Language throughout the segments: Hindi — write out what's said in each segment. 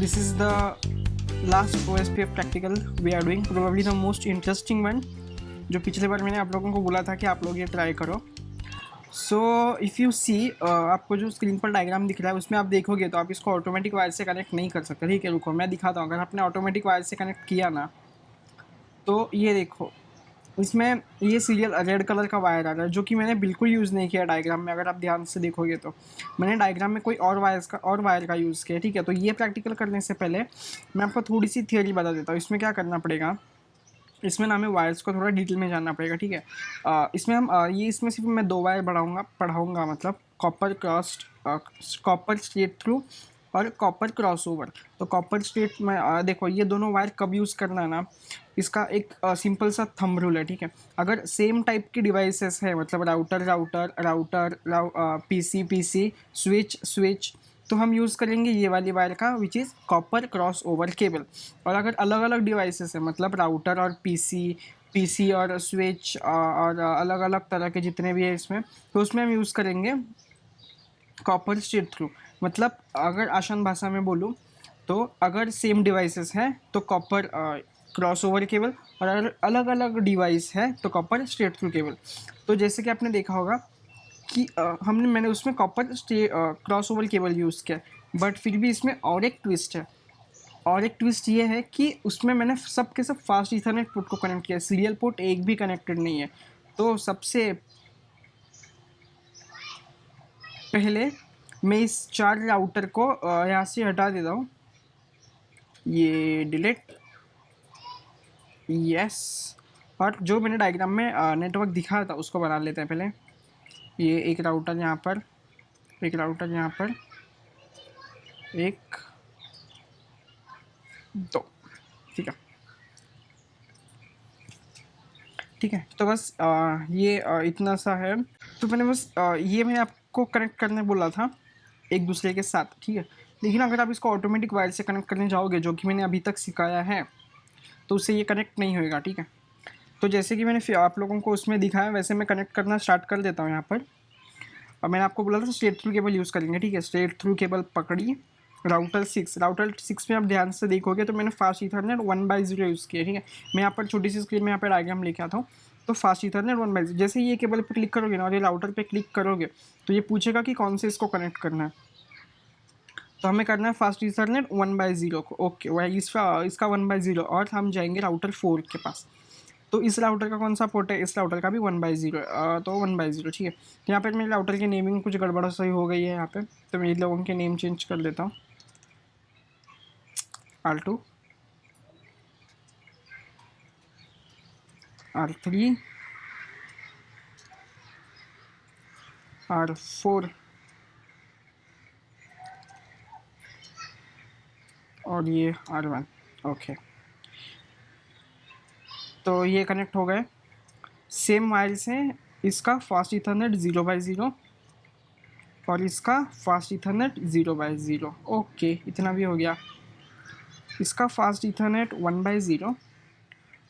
this is the last OSPF practical we are doing, probably the most interesting one, जो पिछले बार मैंने आप लोगों को बोला था कि आप लोग ये ट्राई करो. सो इफ़ यू सी, आपको जो स्क्रीन पर डायग्राम दिख रहा है उसमें आप देखोगे तो आप इसको ऑटोमेटिक वायर से कनेक्ट नहीं कर सकते. ठीक है, रुको मैं दिखाता हूँ. अगर आपने ऑटोमेटिक वायर से कनेक्ट किया ना तो ये देखो, इसमें ये सीरियल रेड कलर का वायर आ रहा है जो कि मैंने बिल्कुल यूज़ नहीं किया डायग्राम में. अगर आप ध्यान से देखोगे तो मैंने डायग्राम में कोई और वायर का यूज़ किया. ठीक है, तो ये प्रैक्टिकल करने से पहले मैं आपको थोड़ी सी थियोरी बता देता हूँ. इसमें क्या करना पड़ेगा, इसमें ना हमें वायर्स को थोड़ा डिटेल में जानना पड़ेगा. ठीक है, इसमें हम इसमें सिर्फ मैं 2 वायर पढ़ाऊँगा, मतलब कॉपर स्ट्रेट थ्रू और कॉपर क्रॉसओवर. तो कॉपर स्ट्रेट में देखो ये दोनों वायर कब यूज़ करना है ना, इसका एक सिंपल सा थंब रूल है. ठीक है, अगर सेम टाइप की डिवाइसेस है, मतलब राउटर पीसी स्विच, तो हम यूज़ करेंगे ये वाली वायर का, which is copper cross over cable. और अगर अलग अलग डिवाइसेस है, मतलब राउटर और पीसी और स्विच और अलग अलग तरह के जितने भी है इसमें, तो उसमें हम यूज़ करेंगे कॉपर स्ट्रेट थ्रू. मतलब अगर आसान भाषा में बोलूँ तो अगर सेम डिवाइसेस हैं तो कॉपर क्रॉस ओवर केबल, और अगर अलग अलग डिवाइस है तो कॉपर स्ट्रेट थ्रू केबल. तो जैसे कि आपने देखा होगा कि मैंने उसमें copper cross over cable use किया, बट फिर भी इसमें और एक ट्विस्ट है. और एक ट्विस्ट ये है कि उसमें मैंने सब के सब फास्ट ईथरनेट पोर्ट को कनेक्ट किया, सीरियल पोर्ट एक भी कनेक्टेड नहीं है. तो सबसे पहले मैं इस 4 राउटर को यहाँ से हटा देता हूँ. ये डिलीट, यस. और जो मैंने डायग्राम में नेटवर्क दिखाया था उसको बना लेते हैं पहले. ये एक राउटर यहाँ पर, एक राउटर यहाँ पर, 1 2. ठीक है, ठीक है. तो बस ये इतना सा है. तो ये मैंने आपको कनेक्ट करने बोला था एक दूसरे के साथ. ठीक है, लेकिन अगर आप इसको ऑटोमेटिक वायर से कनेक्ट करने जाओगे, जो कि मैंने अभी तक सिखाया है, तो उससे ये कनेक्ट नहीं होएगा. ठीक है, तो जैसे कि मैंने आप लोगों को उसमें दिखाया वैसे मैं कनेक्ट करना स्टार्ट कर देता हूँ यहाँ पर. और मैंने आपको बोला था स्ट्रेट थ्रू केबल यूज़ करेंगे. ठीक है, स्ट्रेट थ्रू केबल पकड़ी, राउटर 6 में आप ध्यान से देखोगे तो मैंने फास्ट ईथरनेट 1/0 यूज़ किया. ठीक है, मैं यहाँ पर छोटी सी स्क्रीन में यहाँ पर डायग्राम लेके आता हूँ. तो फास्ट ईथरनेट 1/0, जैसे ये केबल पर क्लिक करोगे ना और ये राउटर पे क्लिक करोगे तो ये पूछेगा कि कौन से इसको कनेक्ट करना है. तो हमें करना है फास्ट ईथरनेट 1/0 को. ओके, वह इसका 1/0, और हम जाएंगे राउटर 4 के पास. तो इस राउटर का कौन सा पोर्ट है, इस राउटर का भी 1/0, तो 1/0. ठीक है, तो यहाँ पर मेरे राउटर की नेमिंग कुछ गड़बड़ सही हो गई है यहाँ पे, तो मैं इन लोगों के नेम चेंज कर देता हूँ. R2, R3, R4 और ये R1. ओके, तो ये कनेक्ट हो गए. सेम वायर से इसका फास्ट ईथरनेट 0/0 और इसका फास्ट ईथरनेट 0/0. ओके, इतना भी हो गया. इसका फास्ट ईथरनेट 1/0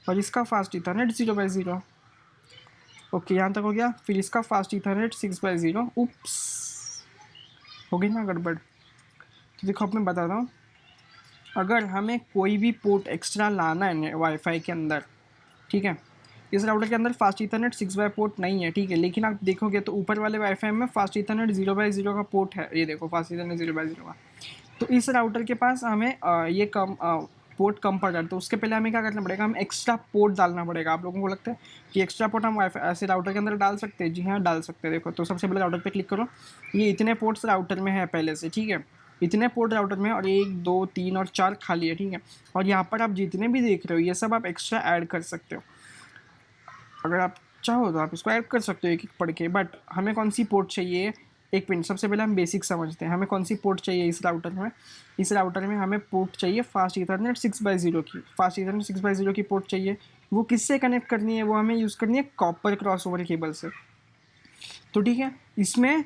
और इसका फास्ट ईथरनेट 0/0. ओके, यहाँ तक हो गया. फिर इसका फास्ट ईथरनेट 6/0. उप्स, हो गई ना गड़बड़. तो देखो अब मैं बताता हूँ, अगर हमें कोई भी पोर्ट एक्स्ट्रा लाना है वाईफाई के अंदर, ठीक है, इस राउटर के अंदर फास्ट ईथरनेट 6 पोर्ट नहीं है. ठीक है, लेकिन आप देखोगे तो ऊपर वाले वाईफाई में फास्ट ईथरनेट 0/0 का पोर्ट है. ये देखो फास्ट ईथरनेट 0/0 का. तो इस राउटर के पास हमें ये पोर्ट कम पड़ जाता है. तो उसके पहले हमें क्या करना पड़ेगा, हम एक्स्ट्रा पोर्ट डालना पड़ेगा. आप लोगों को लगता है कि एक्स्ट्रा पोर्ट हम वाईफाई ऐसे राउटर के अंदर डाल सकते हैं? जी हाँ, डाल सकते हैं. देखो, तो सबसे पहले राउटर पे क्लिक करो. ये इतने पोर्ट्स राउटर में है पहले से. ठीक है, इतने पोर्ट राउटर में, और 1 2 3 और 4 खाली है. ठीक है, और यहाँ पर आप जितने भी देख रहे हो ये सब आप एक्स्ट्रा ऐड कर सकते हो. अगर आप चाहो तो आप इसको ऐड कर सकते हो एक एक पढ़ के. बट हमें कौन सी पोर्ट चाहिए, एक मिनट, सबसे पहले हम बेसिक समझते हैं. हमें कौन सी पोर्ट चाहिए इस राउटर में. इस राउटर में हमें पोर्ट चाहिए फास्ट ईथरनेट 6/0 की. फास्ट ईथरनेट 6/0 की पोर्ट चाहिए. वो किससे कनेक्ट करनी है, वो हमें यूज़ करनी है कॉपर क्रॉस ओवर केबल से. तो ठीक है, इसमें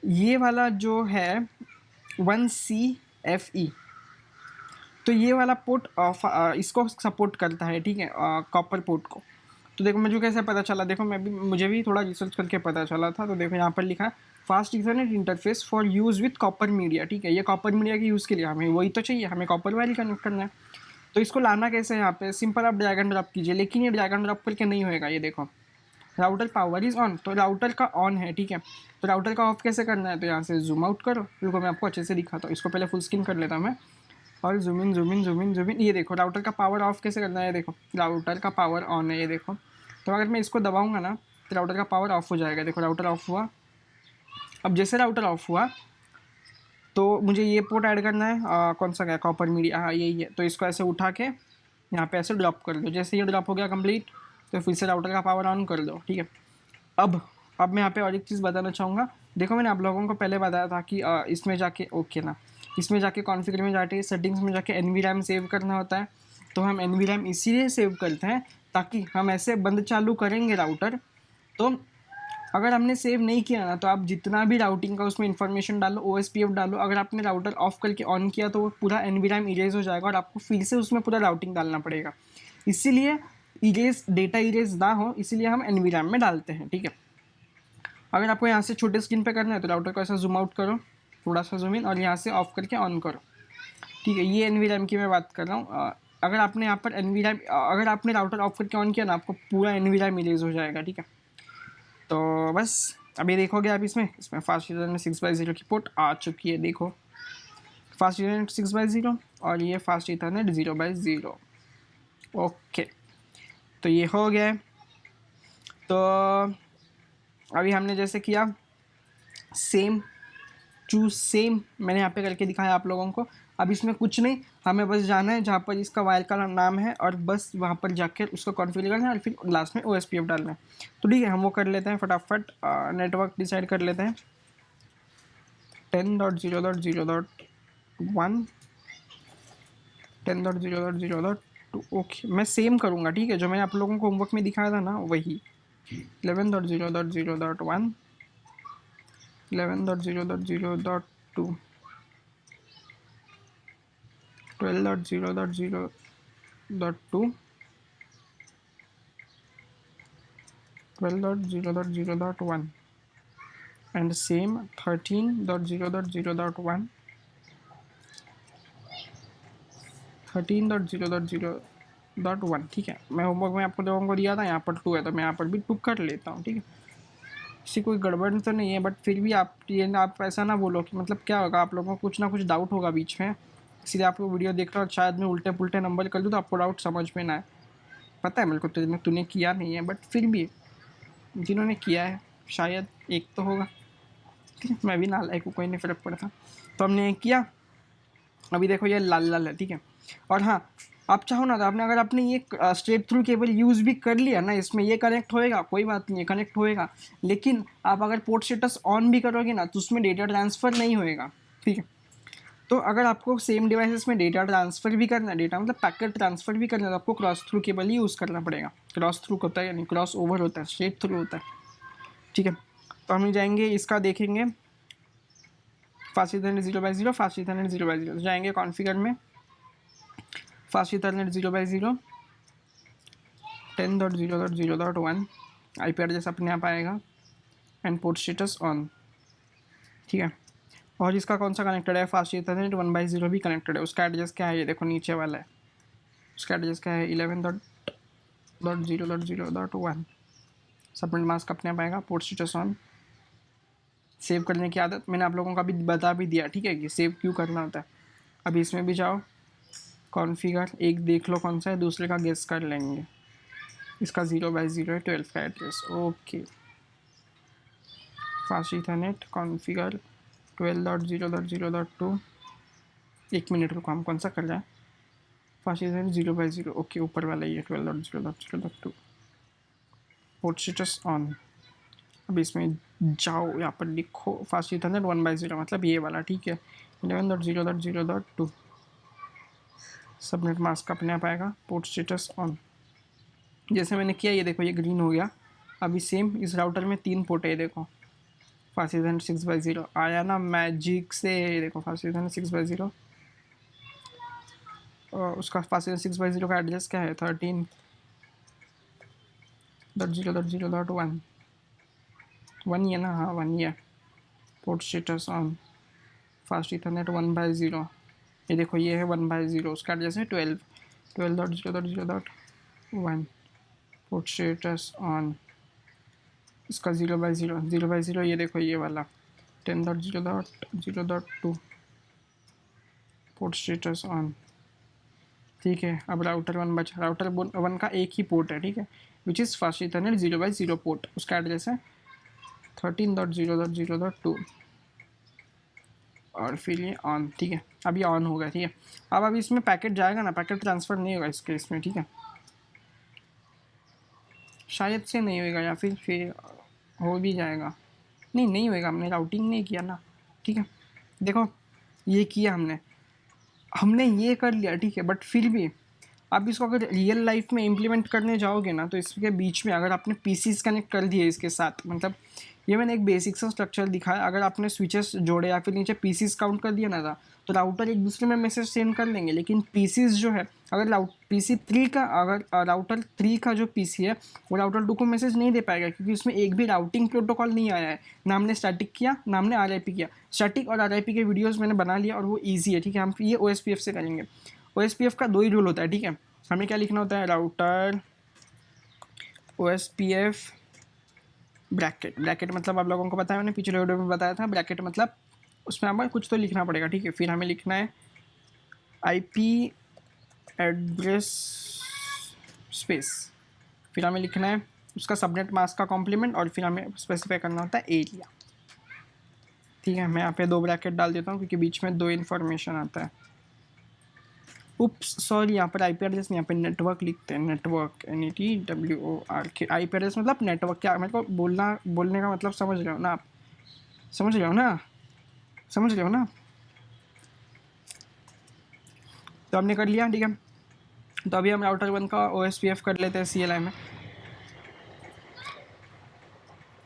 ये वाला जो है 1CFE, तो ये वाला पोर्ट इसको सपोर्ट करता है. ठीक है, कॉपर पोर्ट को. तो देखो मुझे कैसे पता चला, देखो मुझे भी थोड़ा रिसर्च करके पता चला था. तो देखो यहाँ पर लिखा fast Ethernet interface for use with copper media, ठीक है, ये कॉपर मीडिया के यूज़ के लिए हमें वही तो चाहिए, हमें कॉपर वाली कनेक्ट करना है। तो इसको लाना कैसे है यहाँ पे, सिंपल आप ड्रैग एंड ड्रॉप कीजिए, लेकिन ये ड्रैग एंड ड्रॉप करके नहीं होएगा। ये देखो राउटर पावर इज़ ऑन, तो राउटर का ऑन है, ठीक है। तो राउटर का ऑफ कैसे करना है, तो यहाँ से जूम आउट करो, रुको मैं आपको अच्छे से दिखाता हूँ। इसको पहले फुल स्क्रीन कर लेता हूँ मैं, और zoom in zoom in zoom in zoom in. ये देखो राउटर का पावर ऑफ कैसे करना है, देखो राउटर का पावर ऑन है, ये देखो। तो अगर मैं इसको दबाऊंगा ना तो राउटर का पावर ऑफ हो जाएगा। देखो राउटर ऑफ हुआ। अब जैसे राउटर ऑफ हुआ तो मुझे ये पोर्ट ऐड करना है, कौन सा क्या, कॉपर मीडिया, हाँ यही है। तो इसको ऐसे उठा के यहाँ पे ऐसे ड्रॉप कर दो। जैसे ये ड्रॉप हो गया कंप्लीट, तो फिर से राउटर का पावर ऑन कर दो, ठीक है। अब मैं यहाँ पे और एक चीज़ बताना चाहूँगा। देखो मैंने आप लोगों को पहले बताया था कि इसमें जाके ओके ना, इसमें जाके कॉन्फ़िगर में जाके सेटिंग्स में जाके NVRAM सेव करना होता है। तो हम NVRAM इसीलिए सेव करते हैं ताकि हम ऐसे बंद चालू करेंगे राउटर, तो अगर हमने सेव नहीं किया ना तो आप जितना भी राउटिंग का उसमें इन्फॉर्मेशन डालो, OSPF डालो, अगर आपने राउटर ऑफ करके ऑन किया तो वो पूरा NVRAM इरेज हो जाएगा और आपको फिर से उसमें पूरा राउटिंग डालना पड़ेगा। इसीलिए इरेज, डेटा इरेज ना हो, इसीलिए हम NVRAM में डालते हैं, ठीक है। अगर आपको यहाँ से छोटे स्क्रीन पे करना है तो राउटर को ऐसा जूम आउट करो, थोड़ा सा जूम इन, और यहाँ से ऑफ करके ऑन करो, ठीक है। ये NVRAM की मैं बात कर रहा हूँ। अगर आपने यहाँ पर अगर आपने राउटर ऑफ करके ऑन किया ना, आपको पूरा NVRAM इरेज हो जाएगा, ठीक है। तो बस अभी देखोगे आप इसमें फास्ट इथरनेट 6x0 की पोर्ट आ चुकी है। देखो फास्ट इथरनेट 6x0 और ये फास्ट इथरनेट 0x0। ओके, तो ये हो गया है। तो अभी हमने जैसे किया सेम टू सेम, मैंने यहाँ पे करके दिखाया आप लोगों को। अब इसमें कुछ नहीं, हमें बस जाना है जहाँ पर इसका वायर का नाम है और बस वहाँ पर जाकर उसको कॉन्फ़िगर करना है और फिर लास्ट में OSPF डालना है। तो ठीक है, हम वो कर लेते हैं फटाफट। नेटवर्क डिसाइड कर लेते हैं 10.0.0.1 10.0.0.2। ओके, मैं सेम करूँगा, ठीक है, जो मैंने आप लोगों को होमवर्क में दिखाया था ना वही 11.0.0.1 11.0.0.2 12.0.0.2 12.0.0.1 and same 13.0.0.1 13.0.0.1, ठीक है। मैं होमवर्क में आपको लोगों को दिया था, यहाँ पर 2 है तो मैं यहाँ पर भी 2 कर लेता हूँ, ठीक है। इसी कोई गड़बड़ तो नहीं है, बट फिर भी आप ऐसा ना बोलो कि मतलब क्या होगा, आप लोगों को कुछ ना कुछ डाउट होगा बीच में, इसलिए आपको वीडियो देख रहे हो शायद मैं उल्टे पुल्टे नंबर कर दूँ तो आपको डाउट समझ में ना आए। पता है मेरे को तूने किया नहीं है, बट फिर भी जिन्होंने किया है शायद एक तो होगा, ठीक है। मैं भी नालायक हूँ, कोई नहीं फ़र्क पड़ता। तो हमने किया, अभी देखो ये लाल लाल है, ठीक है। और हाँ, आप चाहो ना तो आपने अगर आपने ये स्ट्रेट थ्रू केबल यूज़ भी कर लिया ना, इसमें ये कनेक्ट होएगा, कोई बात नहीं है, कनेक्ट होएगा। लेकिन आप अगर पोर्ट स्टेटस ऑन भी करोगे ना तो उसमें डेटा ट्रांसफ़र नहीं होएगा, ठीक है। तो अगर आपको सेम डिवाइसेस में डेटा ट्रांसफ़र भी करना है, डेटा मतलब पैकेट ट्रांसफ़र भी करना है, तो आपको क्रॉस थ्रू केबल ही यूज़ करना पड़ेगा। क्रॉस थ्रू होता है, यानी क्रॉस ओवर होता है, स्ट्रेट थ्रू होता है, ठीक है। तो हम जाएंगे, इसका देखेंगे fast Ethernet 0x0, fast Ethernet 0x0 जाएंगे कॉन्फ़िगर में, fast Ethernet 0x0 10.0.0.1 IP address अपने आप आएगा एंड पोर्ट स्टेटस ऑन, ठीक है। और इसका कौन सा कनेक्टेड है, फास्ट इथरनेट 1x0 भी कनेक्टेड है। उसका एड्रेस क्या है, ये देखो नीचे वाला है, उसका एड्रेस क्या है 11.0.0.1। सबनेट मास्क अपने आप आएगा, पोर्ट स्टेटस ऑन। सेव करने की आदत मैंने आप लोगों को अभी बता भी दिया, ठीक है, कि सेव क्यों करना होता है। अभी इसमें भी जाओ कॉन्फ़िगर, एक देख लो कौन सा है, दूसरे का गेस कर लेंगे। इसका 0x0 है, 12 का address, okay. Fast Ethernet configure 12.0.0.2। 1 minute रुको, हम कौन सा कर रहे हैं, फास्ट इथरनेट 0x0, ओके, ऊपर वाला ये 12.0.0.2। Port status on. अब इसमें जाओ, यहाँ पर लिखो फास्ट इथरनेट 1x0, मतलब ये वाला, ठीक है, 11.0.0.2। सबनेट मास्क अपने आप आएगा, पोर्ट स्टेटस ऑन। जैसे मैंने किया, ये देखो ये ग्रीन हो गया। अभी सेम इस राउटर में 3 पोर्ट है, देखो फास्ट इथरनेट 6x0 आया ना मैजिक से, देखो फास्ट इथरनेट 6x0। और उसका फास्ट इथरनेट 6x0 का एड्रेस क्या है 13.0.0.1 1 ही है ना, हाँ 1 ही है। Port status on, fast Ethernet 1/0, ये देखो ये है 1/0, उसका एड्रेस है 12.0.0.1, पोर्ट स्टेटस ऑन, इसका 0/0, 0/0 ये देखो ये वाला 10.0.0.2, पोर्ट स्टेटस ऑन। ठीक है, अब राउटर 1 बचा, राउटर 1 का एक ही पोर्ट है, ठीक है, which is fast Ethernet 0/0 port, उसका एड्रेस है 13.0.0.2 और फिर ये ऑन। ठीक है, अब ये ऑन होगा। ठीक है, अब अभी इसमें पैकेट जाएगा ना, पैकेट ट्रांसफ़र नहीं होगा इसके इसमें। ठीक है, शायद से नहीं होएगा या फिर हो भी जाएगा, नहीं होएगा, हमने राउटिंग नहीं किया ना। ठीक है, देखो ये किया हमने ये कर लिया, ठीक है, बट फिर भी आप इसको अगर रियल लाइफ में इम्प्लीमेंट करने जाओगे ना, तो इसके बीच में अगर आपने पीसीस कनेक्ट कर दिए इसके साथ, मतलब ये मैंने एक बेसिक सा स्ट्रक्चर दिखाया, अगर आपने स्विचेस जोड़े या फिर नीचे पीसीस काउंट कर दिया ना था, तो राउटर एक दूसरे में मैसेज सेंड कर लेंगे। लेकिन पीसीस जो है, अगर पीसी 3 का, अगर राउटर 3 का जो पीसी है वो राउटर 2 को मैसेज नहीं दे पाएगा, क्योंकि उसमें एक भी राउटिंग प्रोटोकॉल नहीं आया है, ना हमने स्टैटिक किया ना हमने आरआईपी किया। स्टैटिक और आरआईपी के वीडियोज़ मैंने बना लिया और वो ईजी है। ठीक है, हम ये ओएसपीएफ से करेंगे। ओएसपीएफ का 2 ही रूल होता है। ठीक है, हमें क्या लिखना होता है, राउटर OSPF ब्रैकेट, ब्रैकेट मतलब आप लोगों को पता है, मैंने पिछले वीडियो में बताया था, ब्रैकेट मतलब उसमें हमें कुछ तो लिखना पड़ेगा। ठीक है, फिर हमें लिखना है IP एड्रेस स्पेस, फिर हमें लिखना है उसका सबनेट मास्क का कॉम्प्लीमेंट, और फिर हमें स्पेसिफाई करना होता है एरिया। ठीक है, मैं यहाँ पे 2 ब्रैकेट डाल देता हूँ क्योंकि बीच में 2 इन्फॉर्मेशन आता है। उप्स सॉरी, यहाँ पर आईपी एड्रेस नहीं, यहाँ पे नेटवर्क लिखते हैं, नेटवर्क NETWORK। आईपी एड्रेस मतलब नेटवर्क, क्या मेरे को बोलने का मतलब समझ रहे हो ना आप, समझ रहे हो ना। तो हमने कर लिया। ठीक है, तो अभी हम राउटर 1 का OSPF कर लेते हैं CLI में।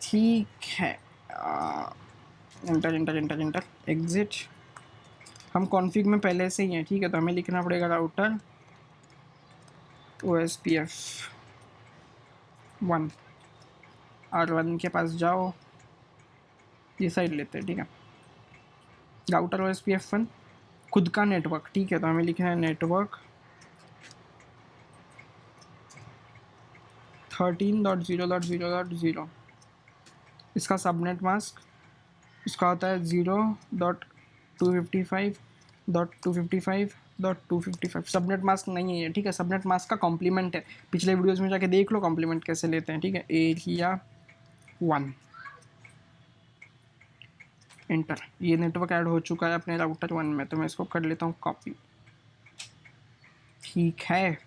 ठीक है, इंटर एग्जिट, हम कॉन्फ़िग में पहले से ही हैं। ठीक है, तो हमें लिखना पड़ेगा राउटर OSPF 1, R1 के पास जाओ, ये साइड लेते हैं। ठीक है, राउटर OSPF 1 खुद का नेटवर्क। ठीक है, तो हमें लिखना है नेटवर्क 13.0.0.0, इसका सबनेट मास्क इसका होता है 0.255.255.255। सबनेट मास्क नहीं है, ठीक है, सबनेट मास्क का कॉम्प्लीमेंट है, पिछले वीडियोस में जाके देख लो कॉम्प्लीमेंट कैसे लेते हैं। ठीक है, एरिया 1 एंटर, ये नेटवर्क ऐड हो चुका है अपने राउटर 1 में, तो मैं इसको कर लेता हूँ कॉपी। ठीक है,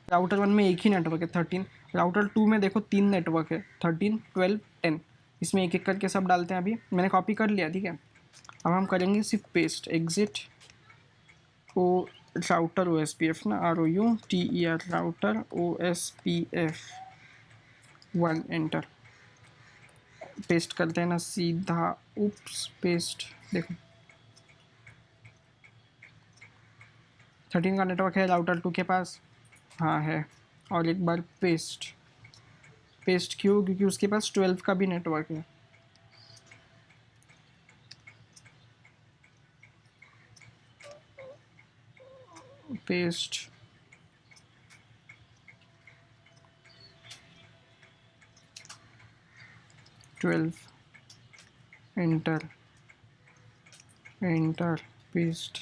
राउटर 1 में एक ही नेटवर्क है 13, राउटर 2 में देखो 3 नेटवर्क है 13, 12, 10, इसमें एक एक करके सब डालते हैं। अभी मैंने कॉपी कर लिया। ठीक है, अब हम करेंगे सिर्फ पेस्ट, एग्जिट ओ राउटर OSPF ना, ROUTER router OSPF 1 enter, paste करते हैं ना सीधा, उप्स पेस्ट, देखो 13 का नेटवर्क है राउटर 2 के पास, हाँ है, और एक बार पेस्ट क्यों, क्योंकि उसके पास 12 का भी नेटवर्क है। Paste, enter paste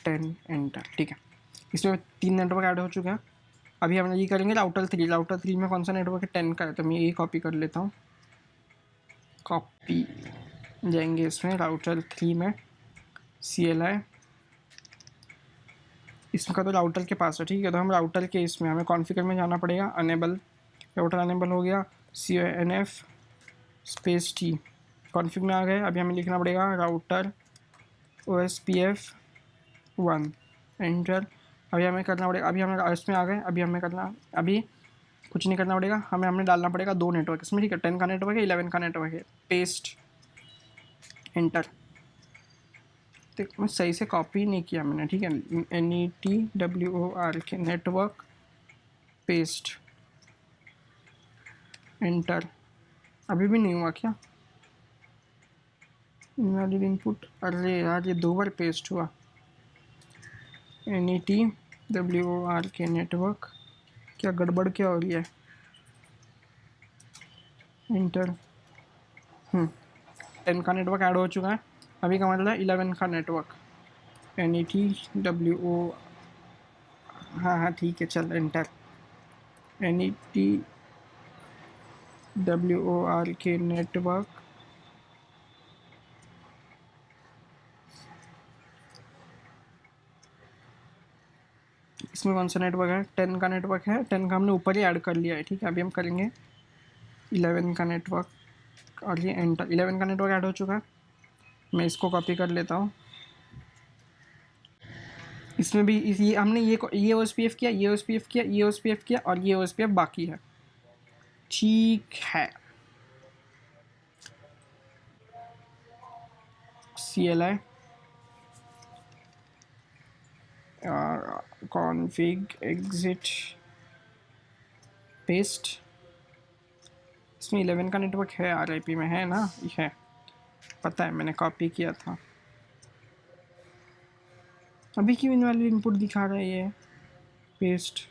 10 enter. ठीक है, इसमें 3 नेटवर्क ऐड हो चुके हैं। अभी हम ये करेंगे राउटर 3 में कौन सा नेटवर्क है, 10 का है, तो मैं ये कॉपी कर लेता हूँ, कॉपी जाएंगे इसमें राउटर 3 में CLI, इसका तो राउटर के पास है। ठीक है, तो हम राउटर के इसमें हमें कॉन्फ़िगर में जाना पड़ेगा, अनेबल, राउटर अनेबल हो गया, CONF स्पेस T, कॉन्फ़िग में आ गए। अभी हमें लिखना पड़ेगा राउटर OSPF 1 एंटर, अभी हमें करना पड़ेगा, अभी हमें इसमें आ गए, अभी कुछ नहीं करना पड़ेगा, हमें डालना पड़ेगा 2 नेटवर्क इसमें। ठीक है, 10 का नेटवर्क है, 11 का नेटवर्क है, पेस्ट एंटर। मैं सही से कॉपी नहीं किया मैंने। ठीक है, NETWORK नेटवर्क पेस्ट एंटर। अभी भी नहीं हुआ क्या? इनवैलिड इनपुट, अरे यार ये 2 बार पेस्ट हुआ। NETWORK नेटवर्क, क्या गड़बड़ क्या हो रही है? इंटर 10 का नेटवर्क ऐड हो चुका है। अभी का मतलब है 11 का नेटवर्क। NETWO, हाँ हाँ ठीक है चल एंटर। NETWORK नेटवर्क, इसमें कौन सा नेटवर्क है? 10 का नेटवर्क है। 10 का हमने ऊपर ही ऐड कर लिया है, ठीक है। अभी हम करेंगे 11 का नेटवर्क और ये एंटर। 11 का नेटवर्क ऐड हो चुका है। मैं इसको कॉपी कर लेता हूँ। इसमें भी ये हमने ये OSPF किया, ये OSPF किया, ये OSPF किया और ये OSPF बाकी है, ठीक है। CLI config exit paste. इसमें 11 का नेटवर्क है, RIP में है ना? है, पता है, मैंने कॉपी किया था। अभी क्यों इनवैलिड इनपुट दिखा रहा है ये? Paste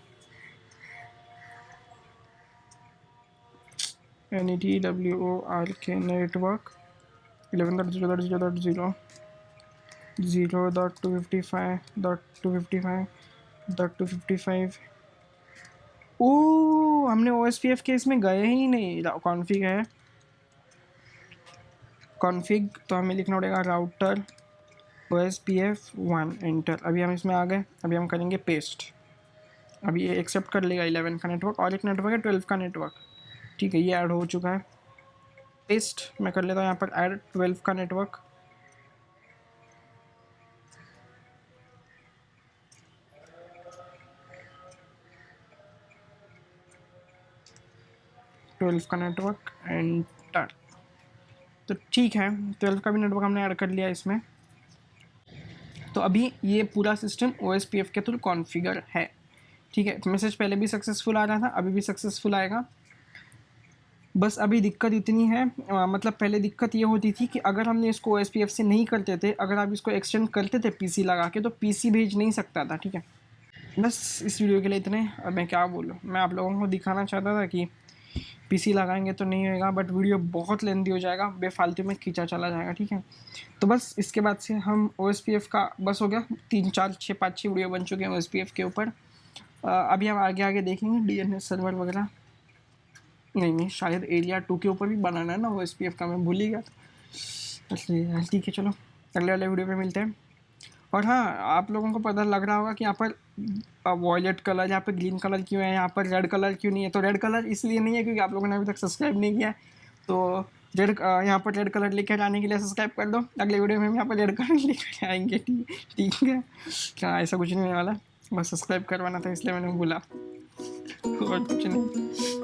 NETWORK network 11.0.0.0 0.255.255.255। ओ, हमने OSPF के इसमें गए ही नहीं। कॉन्फ़िग है, कॉन्फ़िग तो हमें लिखना पड़ेगा राउटर OSPF 1 एंटर। अभी हम इसमें आ गए। अभी हम करेंगे पेस्ट। अभी ये एक्सेप्ट कर लेगा 11 का नेटवर्क और एक नेटवर्क है 12 का नेटवर्क, ठीक है। ये ऐड हो चुका है। पेस्ट मैं कर लेता हूँ यहाँ पर ऐड 12 का नेटवर्क। ट्वेल्व का नेटवर्क एंटर। तो ठीक है, 12 का भी नेटवर्क हमने ऐड कर लिया इसमें। तो अभी ये पूरा सिस्टम OSPF के थ्रू कॉन्फ़िगर है, ठीक है। मैसेज पहले भी सक्सेसफुल आ रहा था, अभी भी सक्सेसफुल आएगा। बस अभी दिक्कत इतनी है, मतलब पहले दिक्कत ये होती थी कि अगर हमने इसको OSPF से नहीं करते थे, अगर आप इसको एक्सटेंड करते थे PC लगा के, तो PC भेज नहीं सकता था, ठीक है। बस इस वीडियो के लिए इतने। अब मैं क्या बोलूँ, मैं आप लोगों को दिखाना चाहता था कि PC लगाएंगे तो नहीं होएगा, बट वीडियो बहुत लेंथी हो जाएगा, बेफालतू में खींचा चला जाएगा, ठीक है। तो बस इसके बाद से हम OSPF का बस हो गया। 3 4 6 5 6 वीडियो बन चुके हैं OSPF के ऊपर। अभी हम आगे आगे देखेंगे DNS सर्वर वगैरह। नहीं, शायद एरिया 2 के ऊपर भी बनाना है ना OSPF का, मैं भूल ही गया। इसलिए ठीक है, चलो अगले वाले वीडियो पे मिलते हैं। और हाँ, आप लोगों को पता लग रहा होगा कि यहाँ पर वॉयलेट कलर, यहाँ पर ग्रीन कलर क्यों है, यहाँ पर रेड कलर क्यों नहीं है। तो रेड कलर इसलिए नहीं है क्योंकि आप लोगों ने अभी तक सब्सक्राइब नहीं किया है। तो यहाँ पर रेड कलर लेकर आने के लिए सब्सक्राइब कर दो। अगले वीडियो में हम यहाँ पर रेड कलर लेकर आएंगे, ठीक है। क्या ऐसा कुछ नहीं होने वाला, बस सब्सक्राइब करवाना था इसलिए मैंने बोला, और कुछ नहीं।